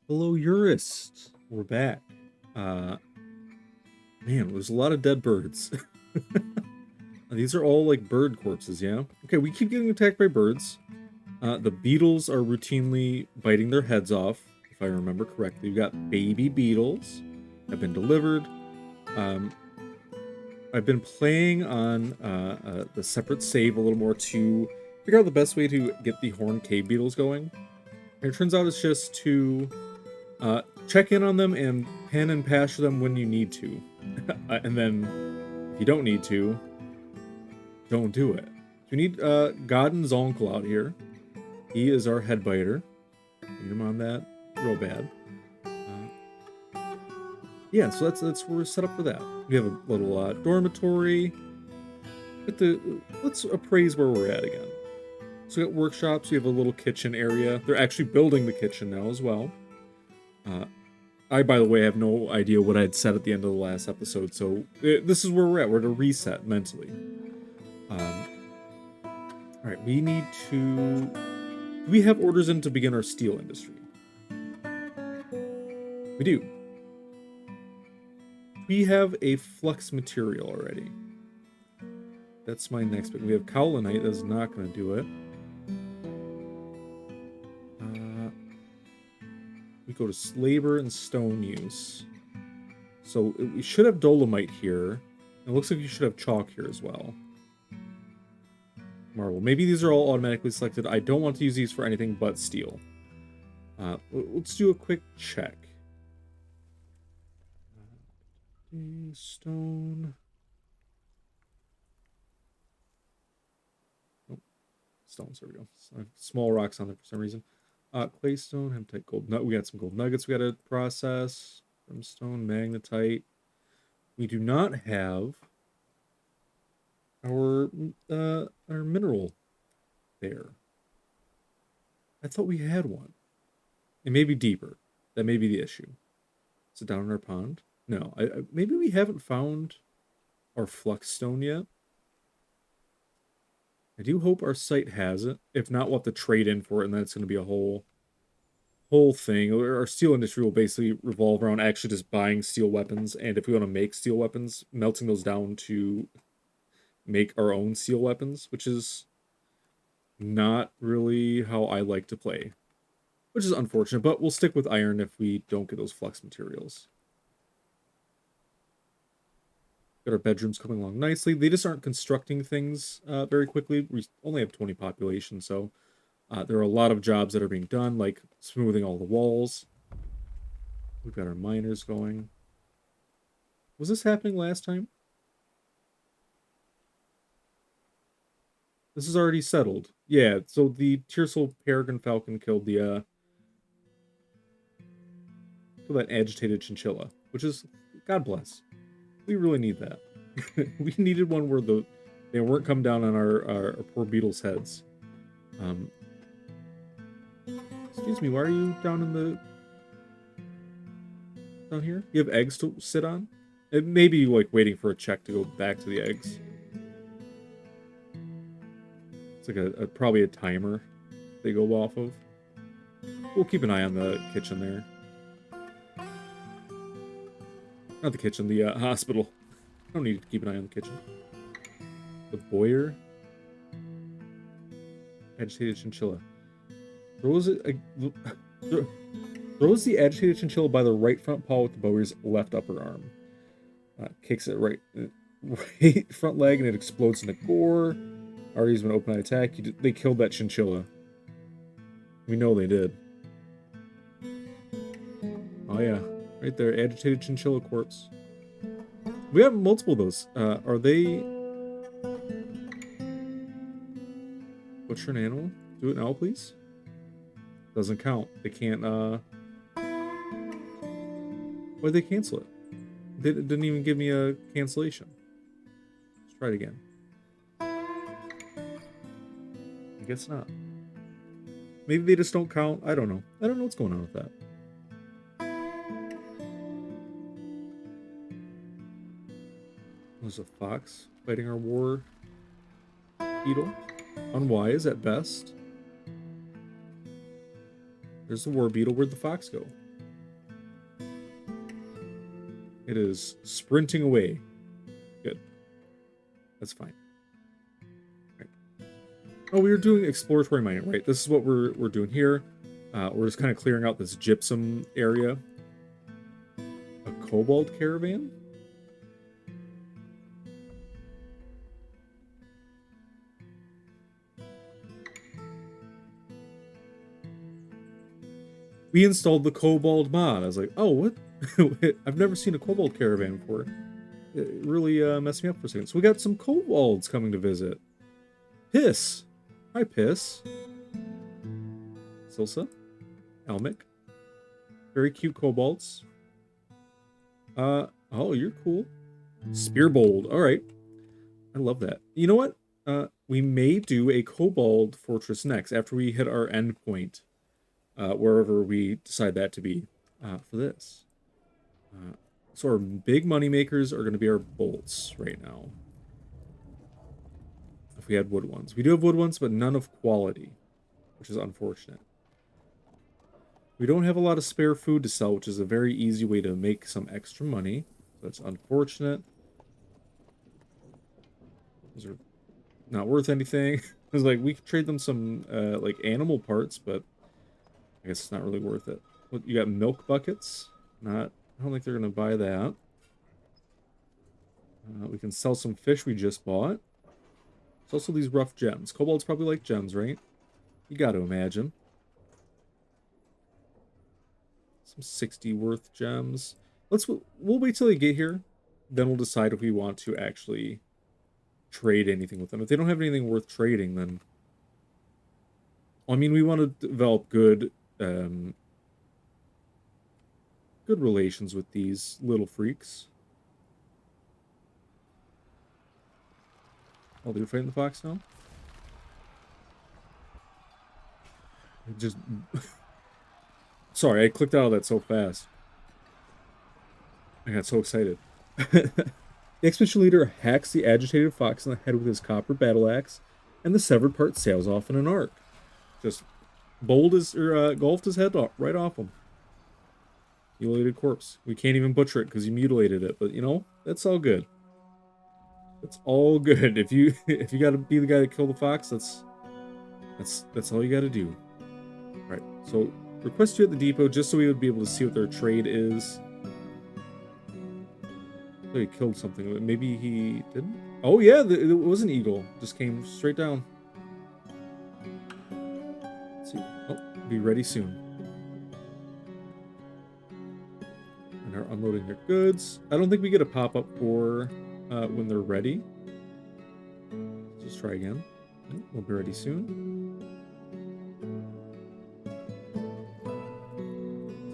Hello, Urists. We're back. Uh, Man, there's a lot of dead birds. These are all like bird corpses, yeah? Okay, we keep getting attacked by birds. The beetles are routinely biting their heads off, if I remember correctly. We've got baby beetles have been delivered. Um, I've been playing on the separate save a little more to figure out the best way to get the horned cave beetles going. And it turns out it's just to check in on them and pen and pasture them when you need to. And then if you don't need to, don't do it. So we need Godden's uncle out here. He is our head biter. Need him on that real bad. Yeah, so that's we're set up for that. We have a little dormitory. Let's appraise where we're at again. So we got workshops. We have a little kitchen area. They're actually building the kitchen now as well. I, by the way, have no idea what I'd said at the end of the last episode, so this is where we're at. We're at a reset mentally. All right, we need to... Do we have orders in to begin our steel industry? We do. We have a flux material already. That's my next bit. We have Cowlinite. That's not going to do it. We go to labor and stone use. So we should have dolomite here. It looks like you should have chalk here as well. Marble. Maybe these are all automatically selected. I don't want to use these for anything but steel. Let's do a quick check. Stone. Oh, stones. There we go. Small rocks on there for some reason. Claystone, hematite, gold. We got some gold nuggets we got to process. Brimstone, magnetite. We do not have our mineral there. I thought we had one. It may be deeper. That may be the issue. Is it down in our pond? No. Maybe we haven't found our flux stone yet. I do hope our site has it. If not, we'll have to trade in for it, and then it's going to be a whole thing. Our steel industry will basically revolve around actually just buying steel weapons, and if we want to make steel weapons, melting those down to make our own steel weapons, which is not really how I like to play, which is unfortunate, but we'll stick with iron if we don't get those flux materials. Got our bedrooms coming along nicely. They just aren't constructing things very quickly. We only have 20 population, so there are a lot of jobs that are being done, like smoothing all the walls. We've got our miners going. Was this happening last time? This is already settled. Yeah, so the Tearsal Peregrine Falcon killed that agitated chinchilla, which is, God bless. We really need that. We needed one where they weren't coming down on our poor beetles' heads. Excuse me, why are you down here? You have eggs to sit on? It may be like waiting for a check to go back to the eggs. It's like probably a timer they go off of. We'll keep an eye on the kitchen there. Not the kitchen, the hospital. I don't need to keep an eye on the kitchen. The Boyer. Agitated chinchilla. Throws the agitated chinchilla by the right front paw with the Bowyer's left upper arm. Kicks it right front leg and it explodes into gore. Artie's been open eye attack. They killed that chinchilla. We know they did. Oh yeah, right there, agitated chinchilla corpse. We have multiple of those. Are they... Butcher an animal? Do it now, please. Doesn't count. They can't, Why'd they cancel it? They didn't even give me a cancellation. Let's try it again. I guess not. Maybe they just don't count. I don't know. I don't know what's going on with that. There's a fox fighting our war beetle. Unwise at best. There's the war beetle. Where'd the fox go? It is sprinting away. Good. That's fine. Right. Oh, we were doing exploratory mining, right? This is what we're doing here. We're just kind of clearing out this gypsum area. A cobalt caravan? We installed the cobalt mod. I was like, oh, what? I've never seen a cobalt caravan before. It really messed me up for a second. So we got some kobolds coming to visit. Piss. Hi, Piss. Silsa. Elmic. Very cute kobolds. Oh, you're cool. Spearbold. All right. I love that. You know what? We may do a kobold fortress next after we hit our end point, wherever we decide that to be for this. So our big money makers are going to be our bolts right now. If we had wood ones. We do have wood ones, but none of quality, which is unfortunate. We don't have a lot of spare food to sell, which is a very easy way to make some extra money. So that's unfortunate. Those are not worth anything. It was like, we could trade them some, like, animal parts, but I guess it's not really worth it. What, you got milk buckets? Not, I don't think they're going to buy that. We can sell some fish we just bought. There's also these rough gems. Kobolds probably like gems, right? You got to imagine. Some 60 worth gems. We'll wait till they get here. Then we'll decide if we want to actually trade anything with them. If they don't have anything worth trading, then... I mean, we want to develop good relations with these little freaks. Oh, they're fighting the fox now? Just... Sorry, I clicked out of that so fast. I got so excited. The expedition leader hacks the agitated fox in the head with his copper battle axe, and the severed part sails off in an arc. Just golfed his head right off him. Mutilated corpse. We can't even butcher it because you mutilated it, but you know, that's all good. It's all good. If you gotta be the guy that killed the fox, that's all you gotta do. Alright, so request you at the depot just so we would be able to see what their trade is. Oh, he killed something. Maybe he didn't? Oh yeah, it was an eagle. Just came straight down. Let's see. Oh, be ready soon. And they're unloading their goods. I don't think we get a pop-up for when they're ready. Let's try again. We'll be ready soon.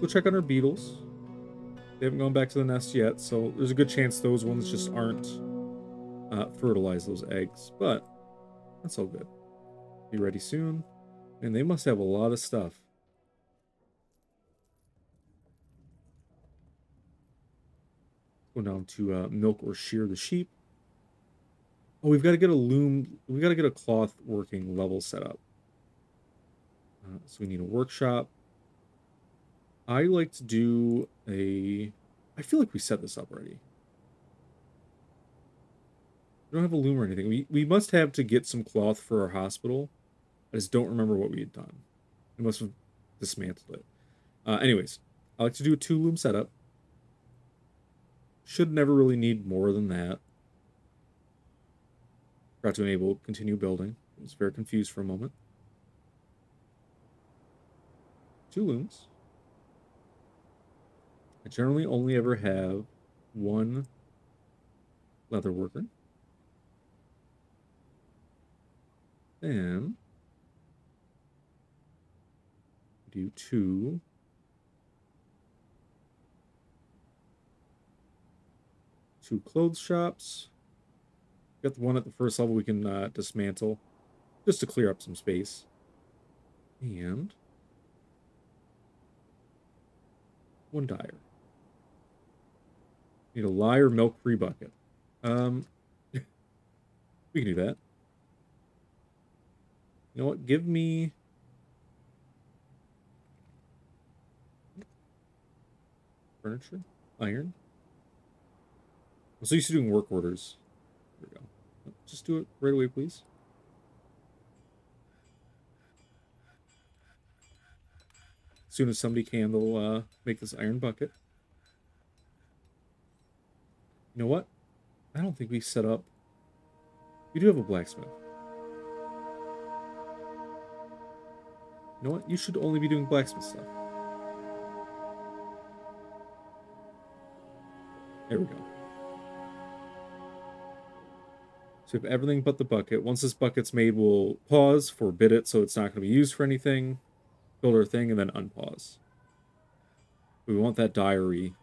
Let's go check on our beetles. They haven't gone back to the nest yet, so there's a good chance those ones just aren't fertilize those eggs. But that's all good. Be ready soon. And they must have a lot of stuff. Go down to milk or shear the sheep. Oh, we've got to get a loom. We've got to get a cloth working level set up. So we need a workshop. I like to do a... I feel like we set this up already. We don't have a loom or anything. We must have to get some cloth for our hospital. I just don't remember what we had done. We must have dismantled it. Anyways, I like to do a 2-loom setup. Should never really need more than that. Forgot to enable continue building. I was very confused for a moment. 2 looms. I generally only ever have 1 leather worker. And do 2 clothes shops. Got the one at the first level we can dismantle just to clear up some space. And 1 dyer. Need a lye or milk-free bucket. We can do that. You know what? Give me... furniture? Iron? I'm so used to doing work orders. There we go. Just do it right away, please. As soon as somebody can, they'll make this iron bucket. You know what? I don't think we set up... We do have a blacksmith. You know what? You should only be doing blacksmith stuff. There we go. So we have everything but the bucket. Once this bucket's made, we'll pause, forbid it so it's not going to be used for anything, build our thing, and then unpause. We want that diary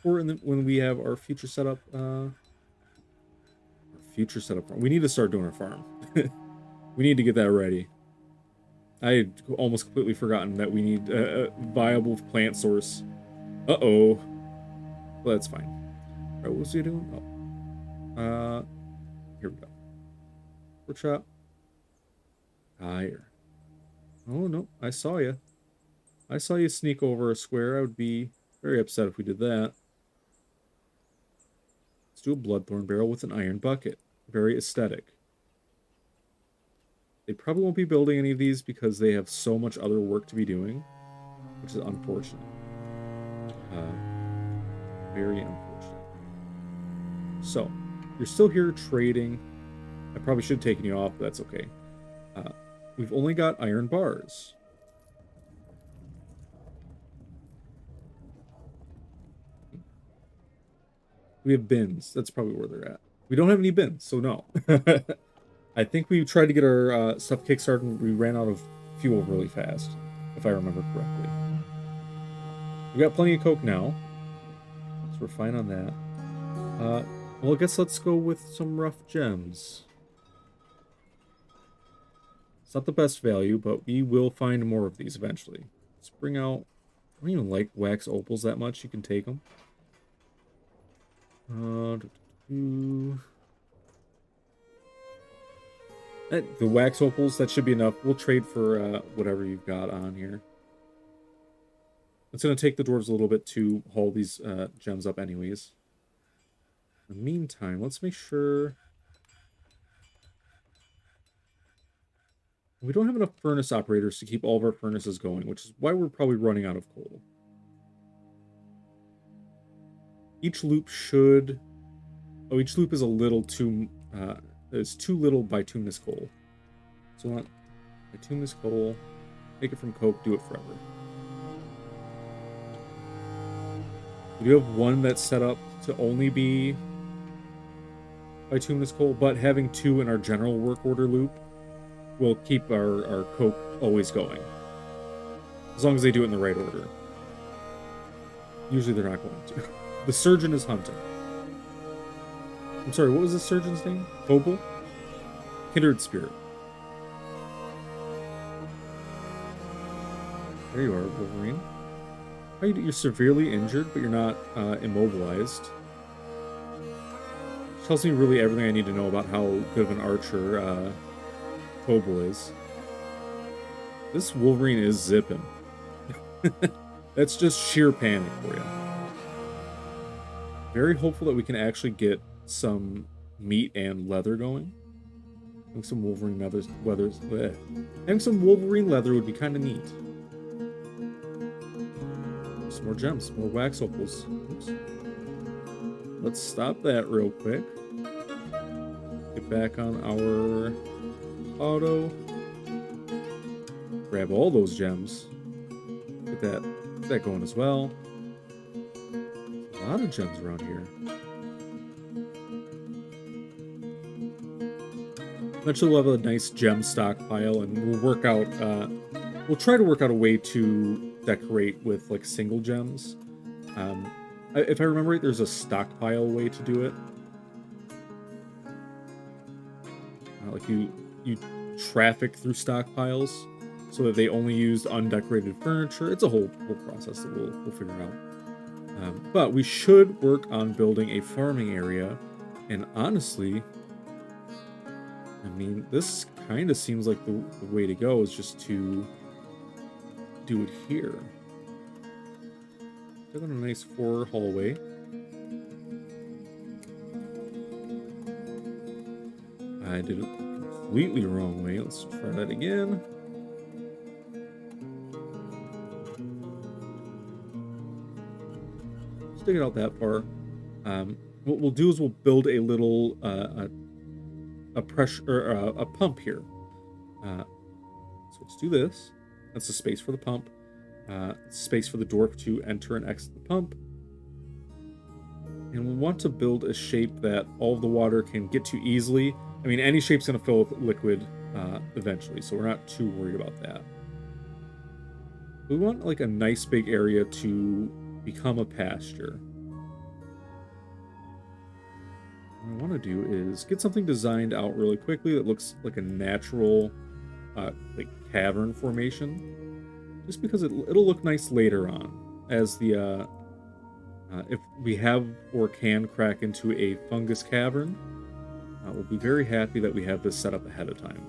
for when we have our future setup. We need to start doing our farm. We need to get that ready. I had almost completely forgotten that we need a viable plant source. Uh-oh. Well, that's fine. All right, what was he doing? Oh. Here we go. Workshop. Higher. Oh, no. I saw you. I saw you sneak over a square. I would be very upset if we did that. Let's do a bloodthorn barrel with an iron bucket. Very aesthetic. They probably won't be building any of these because they have so much other work to be doing, which is unfortunate. Very unfortunate. So, you're still here trading. I probably should have taken you off, but that's okay. We've only got iron bars. We have bins. That's probably where they're at. We don't have any bins, so no. I think we tried to get our stuff kickstarted and we ran out of fuel really fast, if I remember correctly. We got plenty of coke now, so we're fine on that. Well, I guess let's go with some rough gems. It's not the best value, but we will find more of these eventually. Let's bring out... I don't even like wax opals that much. You can take them. The wax opals, that should be enough. We'll trade for whatever you've got on here. It's going to take the dwarves a little bit to haul these gems up anyways. In the meantime, let's make sure... We don't have enough furnace operators to keep all of our furnaces going, which is why we're probably running out of coal. Each loop should... Oh, each loop is a little too... It's too little bituminous coal. So I want bituminous coal, make it from coke, do it forever. We do have one that's set up to only be bituminous coal, but having two in our general work order loop will keep our coke always going. As long as they do it in the right order. Usually they're not going to. The surgeon is hunting. I'm sorry, what was the surgeon's name? Hobel? Kindred Spirit. There you are, Wolverine. You're severely injured, but you're not immobilized. Tells me really everything I need to know about how good of an archer Hobel is. This Wolverine is zipping. That's just sheer panic for you. Very hopeful that we can actually get some meat and leather going. Having some Wolverine Having some Wolverine leather would be kind of neat. Some more gems, more wax opals. Oops. Let's stop that real quick. Get back on our auto. Grab all those gems. Get that going as well. A lot of gems around here. Eventually we'll have a nice gem stockpile, and we'll work out, we'll try to work out a way to decorate with, like, single gems. If I remember right, there's a stockpile way to do it. Like, you traffic through stockpiles so that they only used undecorated furniture. It's a whole process that we'll figure out. But we should work on building a farming area, and honestly... I mean, this kind of seems like the way to go is just to do it here. Got a nice 4 hallway. I did it completely wrong way. Let's try that again. Stick it out that far. What we'll do is we'll build a little a pressure or a pump here. So let's do this. That's the space for the pump. Space for the dwarf to enter and exit the pump. And we'll want to build a shape that all of the water can get to easily. I mean, any shape's going to fill with liquid eventually, so we're not too worried about that. We want like a nice big area to become a pasture. What I want to do is get something designed out really quickly that looks like a natural like cavern formation, just because it'll look nice later on as the if we have or can crack into a fungus cavern. We'll be very happy that we have this set up ahead of time.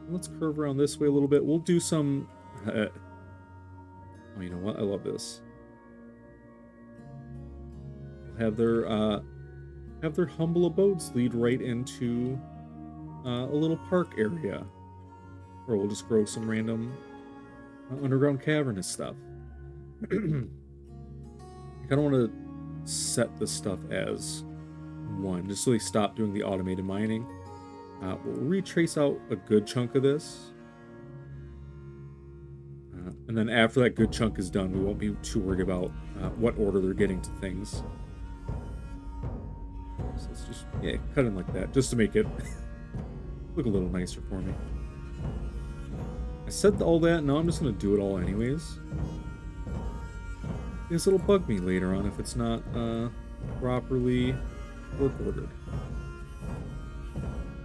Let's curve around this way a little bit. We'll do some oh, you know what, I love this. We'll have their humble abodes lead right into a little park area, or we'll just grow some random underground cavernous stuff. I kind of want to set this stuff as one, just so they stop doing the automated mining. We'll retrace out a good chunk of this. And then after that good chunk is done, we won't be too worried about what order they're getting to things. So let's just, yeah, cut in like that, just to make it look a little nicer for me. I said all that, now I'm just going to do it all anyways. Because it'll bug me later on if it's not properly work ordered.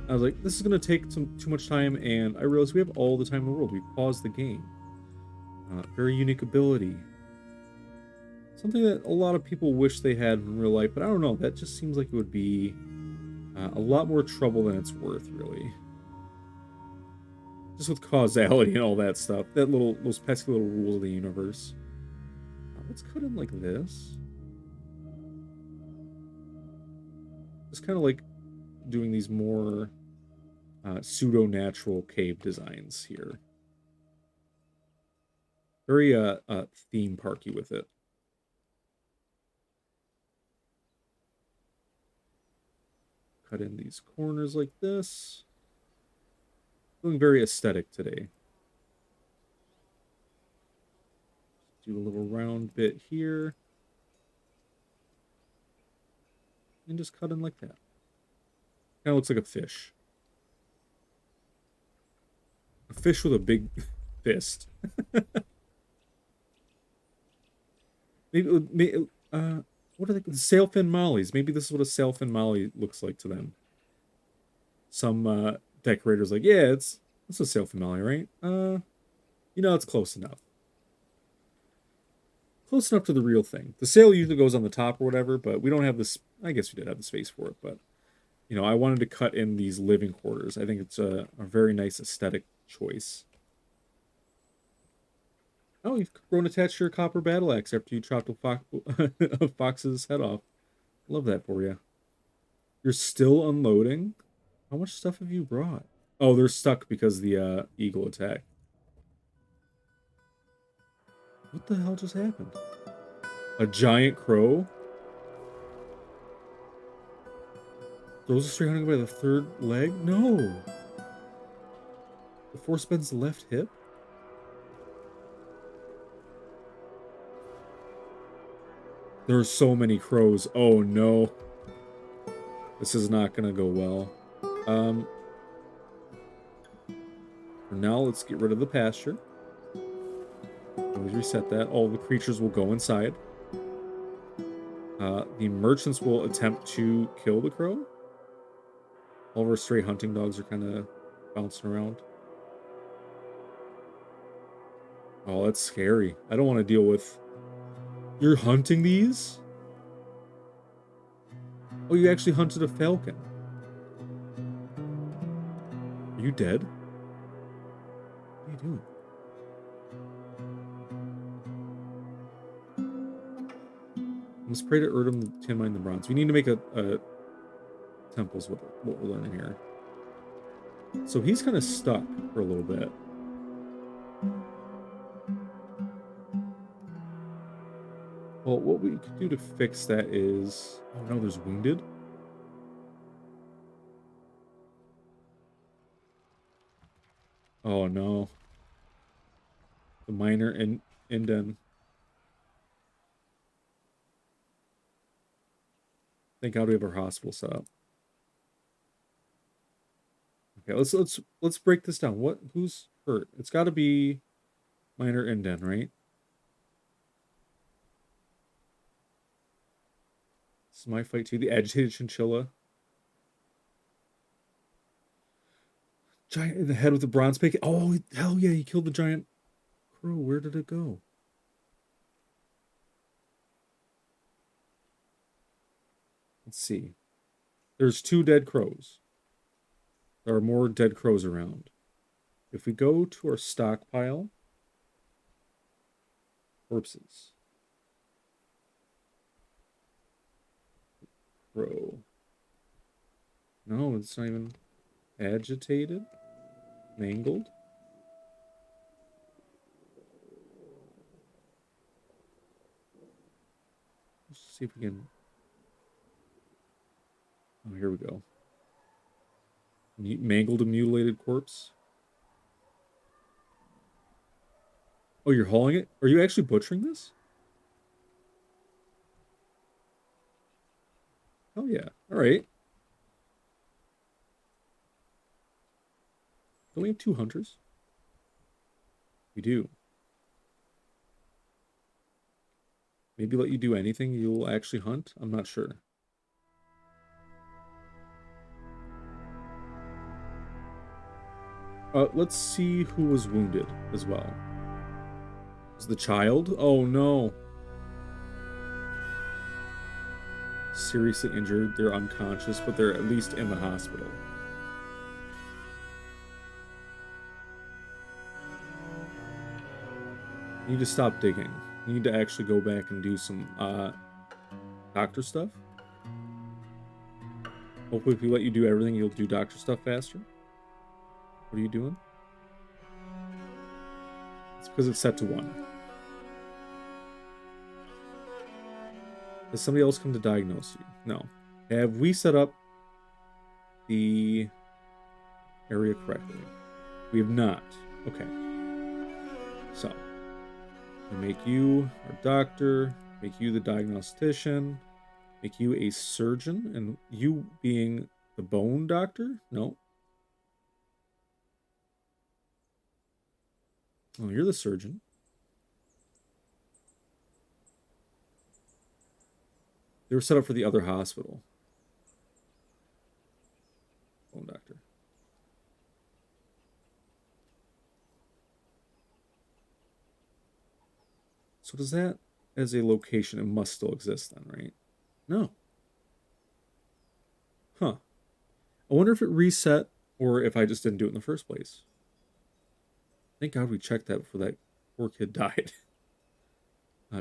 I was like, this is going to take too much time, and I realized we have all the time in the world. We paused the game. Very unique ability. Something that a lot of people wish they had in real life, but I don't know. That just seems like it would be a lot more trouble than it's worth, really. Just with causality and all that stuff. Those pesky little rules of the universe. Let's cut in like this. Just kind of like doing these more pseudo-natural cave designs here. Very theme parky with it. Cut in these corners like this. Feeling very aesthetic today. Do a little round bit here. And just cut in like that. Kind of looks like a fish. A fish with a big fist. maybe what are they? Sailfin mollies. Maybe this is what a sailfin molly looks like to them. Some decorators like, yeah, it's a sailfin molly, right? You know, it's close enough. Close enough to the real thing. The sail usually goes on the top or whatever, but we don't have this. I guess we did have the space for it, but you know, I wanted to cut in these living quarters. I think it's a very nice aesthetic choice. Oh, you've grown attached to your copper battle axe after you chopped a fox's head off. Love that for you. You're still unloading? How much stuff have you brought? Oh, they're stuck because the eagle attack. What the hell just happened? A giant crow? Throws a stray hunting by the third leg? No! Before spends the left hip? There are so many crows. Oh no. This is not gonna go well. For now, let's get rid of the pasture. Always reset that. All the creatures will go inside. The merchants will attempt to kill the crow. All of our stray hunting dogs are kind of bouncing around. Oh, that's scary. I don't want to deal with... You're hunting these? Oh, you actually hunted a falcon. Are you dead? What are you doing? Let's pray to Erdem to tin mine the bronze. We need to make a temple is what we're learning here. So he's kind of stuck for a little bit. Well, what we could do to fix that is... Oh, no, there's wounded. Oh, no. The minor indent. Thank God we have our hospital set up. Okay, let's break this down. Who's hurt? It's got to be minor indent, right? This is my fight too. The agitated chinchilla. Giant in the head with the bronze pick. Oh, hell yeah, he killed the giant crow. Where did it go? Let's see. There's 2 dead crows. There are more dead crows around. If we go to our stockpile, corpses. Crow. No, it's not even agitated. Mangled. Let's see if we can... Oh, here we go. Mangled and mutilated corpse. Oh, you're hauling it? Are you actually butchering this? Oh, yeah. All right. Don't we have 2 hunters? We do. Maybe let you do anything you'll actually hunt? I'm not sure. Let's see who was wounded as well. Was the child? Oh, no. Seriously injured. They're unconscious, but they're at least in the hospital. You need to stop digging. You need to actually go back and do some doctor stuff. Hopefully if we let you do everything, you'll do doctor stuff faster. What are you doing? It's because it's set to 1. Has somebody else come to diagnose you? No. Have we set up the area correctly? We have not. Okay. So, we make you our doctor, make you the diagnostician, make you a surgeon, and you being the bone doctor? No. Oh, you're the surgeon. They were set up for the other hospital. Bone doctor. So does that, as a location, it must still exist then, right? No. Huh. I wonder if it reset or if I just didn't do it in the first place. Thank God we checked that before that poor kid died.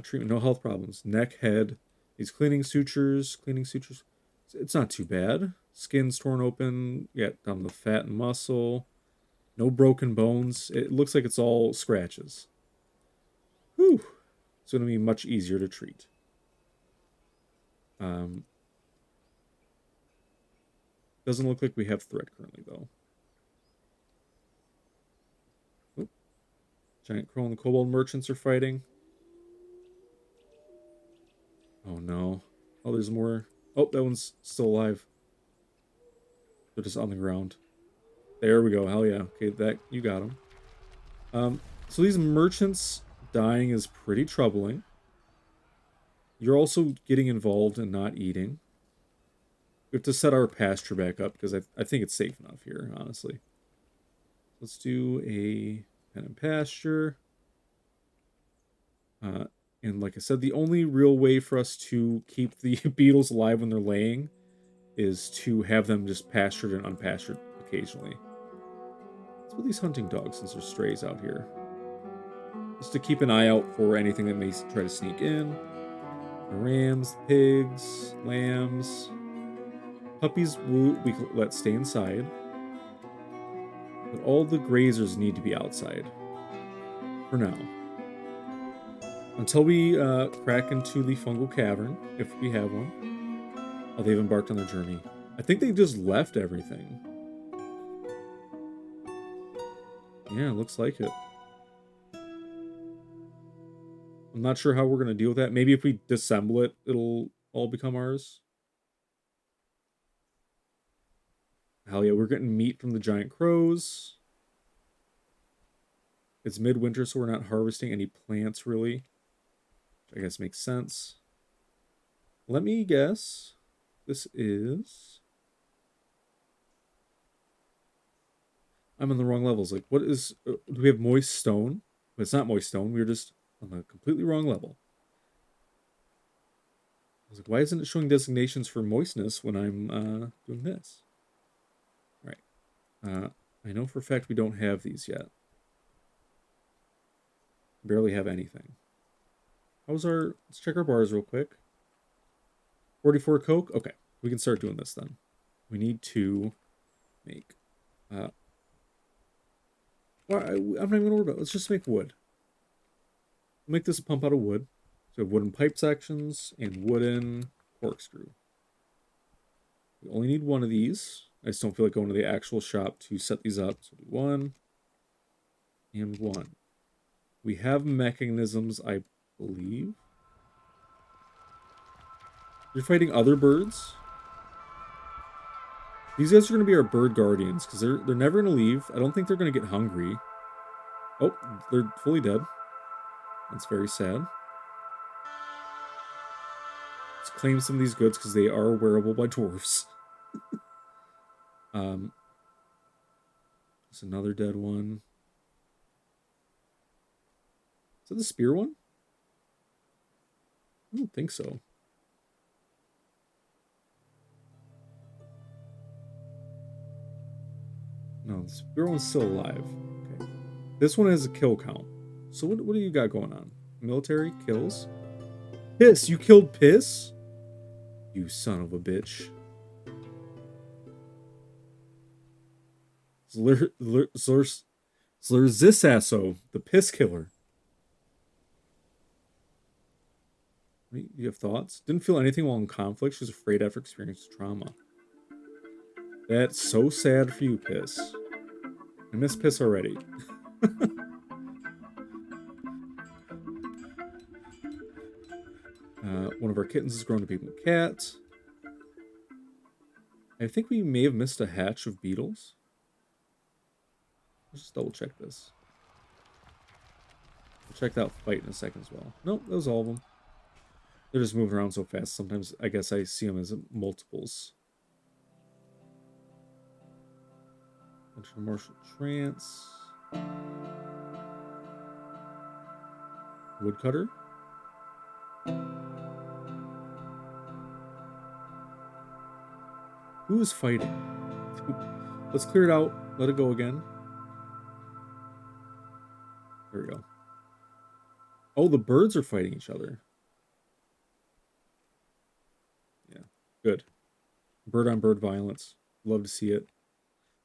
Treatment, no health problems. Neck, head. These cleaning sutures. It's not too bad. Skin's torn open. Yeah, down the fat and muscle. No broken bones. It looks like it's all scratches. Whew. It's going to be much easier to treat. Doesn't look like we have threat currently, though. Oop. Giant crow and the kobold merchants are fighting. Oh, no. Oh, there's more. Oh, that one's still alive. They're just on the ground. There we go. Hell yeah. Okay, that you got them. So these merchants dying is pretty troubling. You're also getting involved in not eating. We have to set our pasture back up because I think it's safe enough here, honestly. Let's do a pen and pasture. And like I said, the only real way for us to keep the beetles alive when they're laying is to have them just pastured and unpastured occasionally. Let's put these hunting dogs since they're strays out here. Just to keep an eye out for anything that may try to sneak in. The rams, pigs, lambs. Puppies we can let stay inside. But all the grazers need to be outside. For now. Until we crack into the fungal cavern, if we have one. Oh, they've embarked on their journey. I think they just left everything. Yeah, looks like it. I'm not sure how we're going to deal with that. Maybe if we disassemble it, it'll all become ours. Hell yeah, we're getting meat from the giant crows. It's midwinter, so we're not harvesting any plants, really. Which I guess makes sense. Let me guess. This is... I'm on the wrong levels. Like, what is... do we have moist stone? But it's not moist stone. We're just on the completely wrong level. I was like, why isn't it showing designations for moistness when I'm doing this? All right. I know for a fact we don't have these yet. Barely have anything. How's our... Let's check our bars real quick. 44 Coke? Okay. We can start doing this then. We need to make... well, I'm not even going to worry about it. Let's just make wood. We'll make this a pump out of wood. So we have wooden pipe sections and wooden corkscrew. We only need one of these. I just don't feel like going to the actual shop to set these up. So do one and one. We have mechanisms, I believe. You're fighting other birds? These guys are going to be our bird guardians because they're never going to leave. I don't think they're going to get hungry. Oh, they're fully dead. That's very sad. Let's claim some of these goods because they are wearable by dwarves. There's another dead one. Is that the spear one? I don't think so. No, the spear one's still alive. Okay. This one has a kill count. So what do you got going on? Military kills? Piss! You killed Piss? You son of a bitch. Zlurzisasso, the Piss Killer. You have thoughts? Didn't feel anything while in conflict. She was afraid after experiencing trauma. That's so sad for you, Piss. I miss Piss already. One of our kittens has grown to be a cat. I think we may have missed a hatch of beetles. Let's just double check this. We'll check that fight in a second as well. Nope, that was all of them. They're just moving around so fast. Sometimes I guess I see them as multiples. Martial trance. Woodcutter. Who is fighting? Let's clear it out. Let it go again. There we go. Oh, the birds are fighting each other. Yeah, good. Bird on bird violence. Love to see it.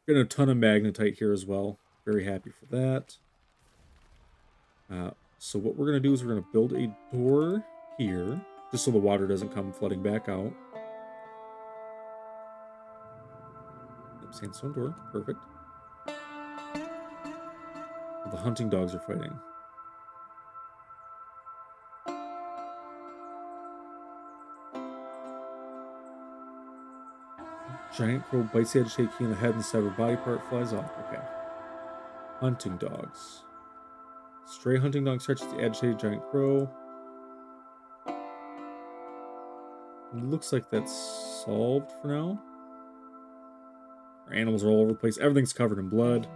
Getting a ton of magnetite here as well. Very happy for that. So what we're going to do is we're going to build a door here, just so the water doesn't come flooding back out. Yep, sandstone door. Perfect. The hunting dogs are fighting. Giant crow bites the agitated key in the head and severed body part flies off. Okay. Hunting dogs. Stray hunting dog searches the agitated giant crow. It looks like that's solved for now. Our animals are all over the place. Everything's covered in blood.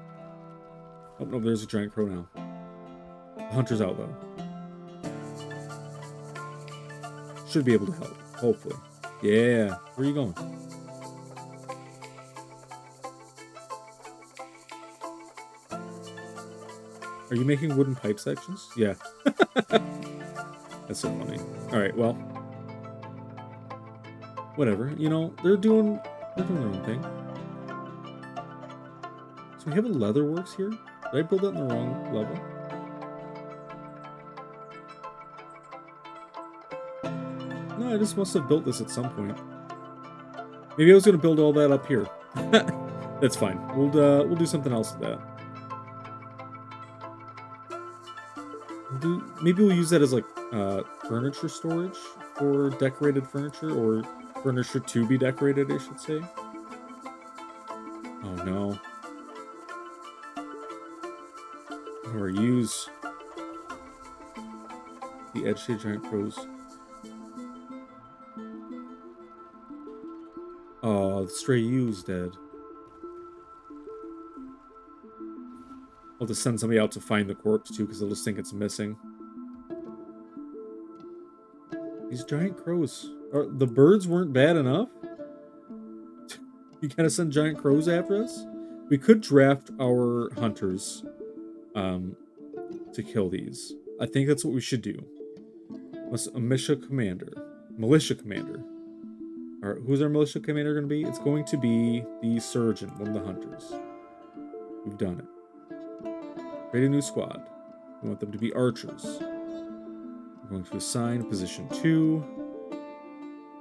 Oh, no, there's a giant crow now. The hunter's out, though. Should be able to help, hopefully. Yeah. Where are you going? Are you making wooden pipe sections? Yeah. That's so funny. All right, well. Whatever. You know, they're doing They're doing their own thing. So we have a leather works here. Did I build that in the wrong level? No, I just must have built this at some point. Maybe I was going to build all that up here. That's fine. We'll do something else with that. Maybe we'll use that as like furniture storage for decorated furniture, or furniture to be decorated, I should say. Oh no. Or use the edge shade giant crows. Oh, the stray ew's dead. I'll just send somebody out to find the corpse too, because they'll just think it's missing. These giant crows. The birds weren't bad enough? You gotta send giant crows after us? We could draft our hunters to kill these. I think that's what we should do. A militia commander. Alright, who's our militia commander going to be? It's going to be the surgeon, one of the hunters. We've done it. Create a new squad. We want them to be archers. We're going to assign position 2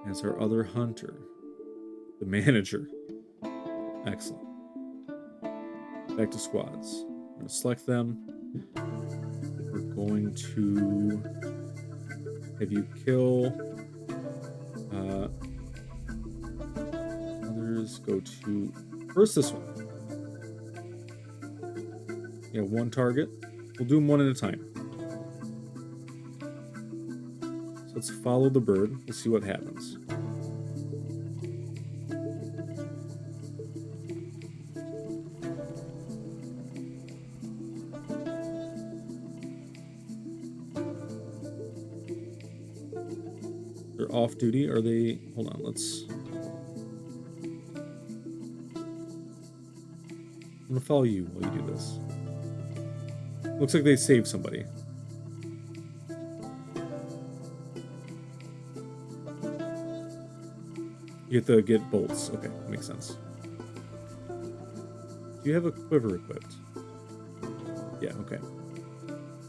as our other hunter. The manager. Excellent. Back to squads. We're going to select them. We're going to have you kill others. Go to first this one. Yeah, one target. We'll do them one at a time. So let's follow the bird. We'll see what happens. They're off duty. Are they? Hold on. Let's. I'm gonna follow you while you do this. Looks like they saved somebody. You have to get bolts. Okay, makes sense. Do you have a quiver equipped? Yeah, okay.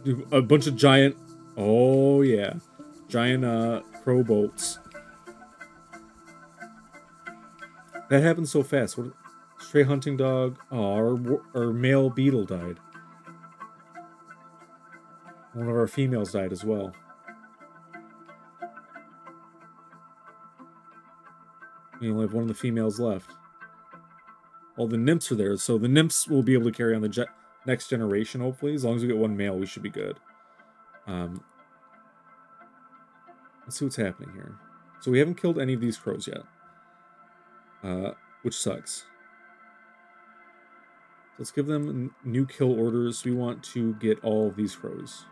Do a bunch of giant... Oh, yeah. Giant crow bolts. That happened so fast. What? Stray hunting dog. Oh, our male beetle died. One of our females died as well. We only have one of the females left. All the nymphs are there, so the nymphs will be able to carry on the next generation, hopefully. As long as we get one male, we should be good. Let's see what's happening here. So we haven't killed any of these crows yet. Which sucks. Let's give them new kill orders. We want to get all of these crows.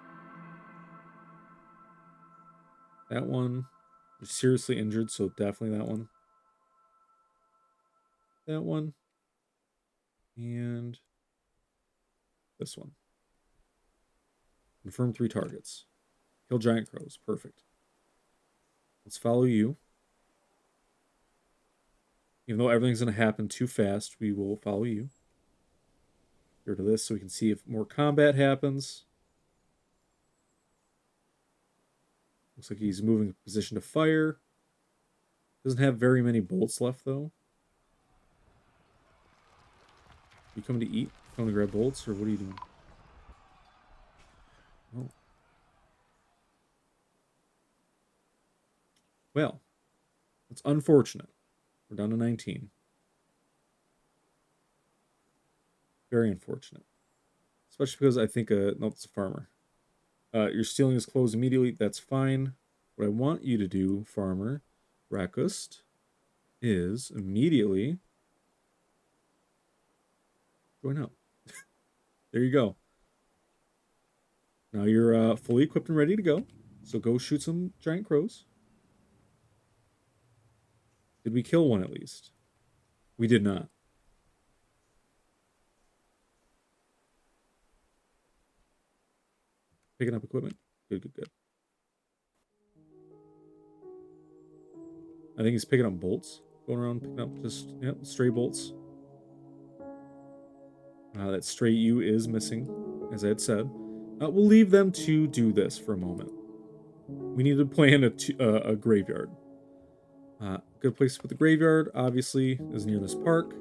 That one is seriously injured, so definitely that one. That one. And this one. Confirm 3 targets. Kill giant crows. Perfect. Let's follow you. Even though everything's going to happen too fast, we will follow you. Get rid of this so we can see if more combat happens. Looks like he's moving in position to fire. Doesn't have very many bolts left, though. You coming to eat? Coming to grab bolts, or what are you doing? Oh. Well, it's unfortunate. We're down to 19. Very unfortunate. Especially because I think, no, it's a farmer. You're stealing his clothes immediately. That's fine. What I want you to do, farmer, Rakust, is immediately join up. There you go. Now you're fully equipped and ready to go. So go shoot some giant crows. Did we kill one at least? We did not. Picking up equipment. Good, good, good. I think he's picking up bolts. going around picking up just, yep, stray bolts. That stray U is missing, as I had said. We'll leave them to do this for a moment. We need to plan a graveyard. Good place to put the graveyard, obviously, is near this park.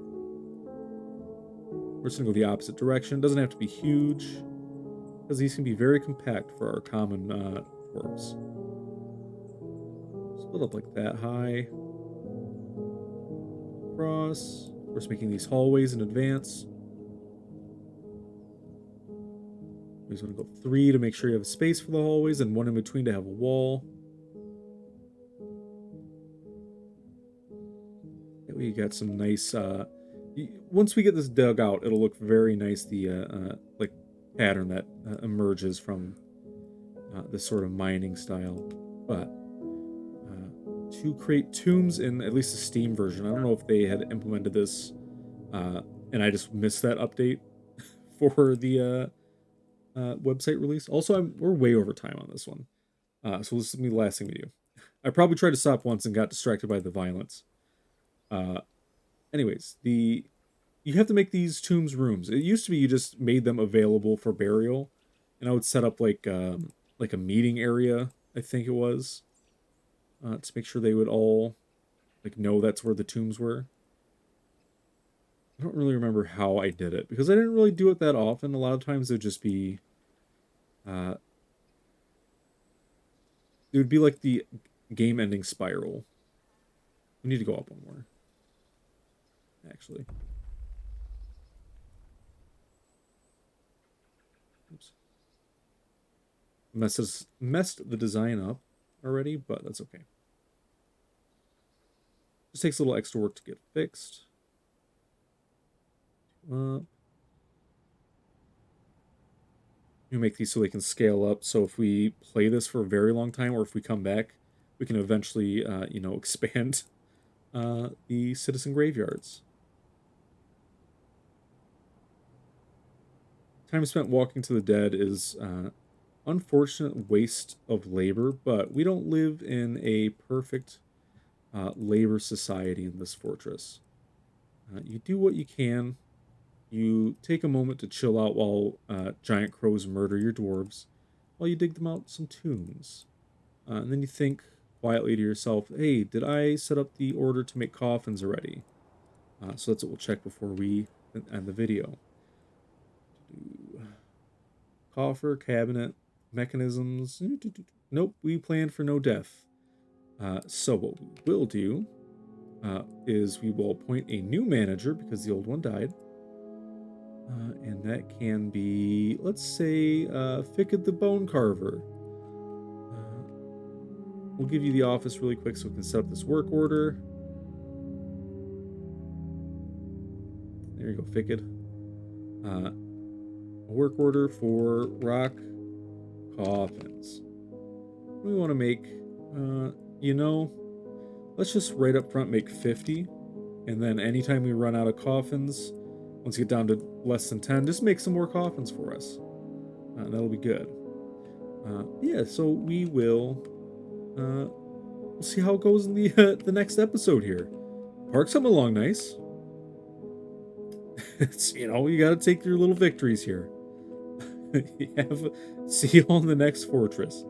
We're just going to go the opposite direction. Doesn't have to be huge, because these can be very compact for our common dwarves. Split up like that high. Across. We're just making these hallways in advance. We just want to go 3 to make sure you have a space for the hallways, and 1 in between to have a wall. We got some nice, once we get this dug out, it'll look very nice, the, like, pattern that emerges from this sort of mining style. But to create tombs in at least the Steam version, I don't know if they had implemented this, and I just missed that update for the website release. Also, we're way over time on this one, so this is gonna be the last thing we do. I probably tried to stop once and got distracted by the violence. Anyways, you have to make these tombs rooms. It used to be you just made them available for burial, and I would set up like a meeting area, I think it was, to make sure they would all like know that's where the tombs were. I don't really remember how I did it because I didn't really do it that often. A lot of times it would just be, it would be like the game-ending spiral. We need to go up one more, actually. Oops. Messed the design up already, but that's okay. Just takes a little extra work to get fixed. You make these so they can scale up. So if we play this for a very long time, or if we come back, we can eventually, expand the citizen graveyards. Time spent walking to the dead is unfortunate waste of labor, but we don't live in a perfect labor society in this fortress. You do what you can. You take a moment to chill out while giant crows murder your dwarves, while you dig them out some tombs. And then you think quietly to yourself, hey, did I set up the order to make coffins already? So that's what we'll check before we end the video. Coffer, cabinet, mechanisms. Nope, we planned for no death. So what we will do is we will appoint a new manager because the old one died. And that can be, let's say, Ficked the Bone Carver. We'll give you the office really quick so we can set up this work order. There you go, Ficked. A work order for rock coffins. We want to make, let's just right up front make 50. And then anytime we run out of coffins, once you get down to less than 10, just make some more coffins for us. That'll be good. Yeah, so we will we'll see how it goes in the next episode here. Park's coming along nice. It's, you got to take your little victories here. See you on the next fortress.